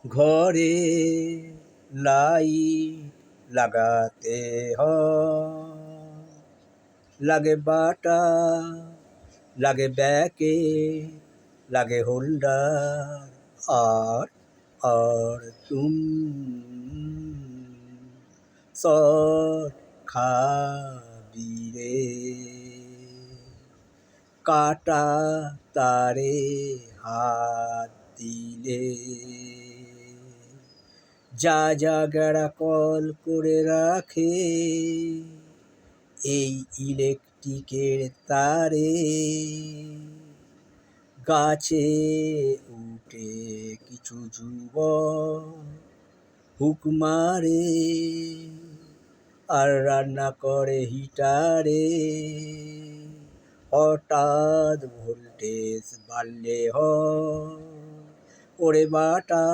ঘরে লাইট লাগাতে হয়, লাগে বাটা, লাগে ব্যাকেট, লাগে হোল্ডার, আর আর শর্ট খাবি রে। কাটা তারে হাত দিলে যা জাগাড়া কল করে রাখে এই ইলেকট্রিকের তারে। গাছে উঠে কিছু যুবক হুক মারে আর রান্না করে হিটারে। হঠাৎ ভোল্টেজ বাড়লে হয় ওরে বাটা,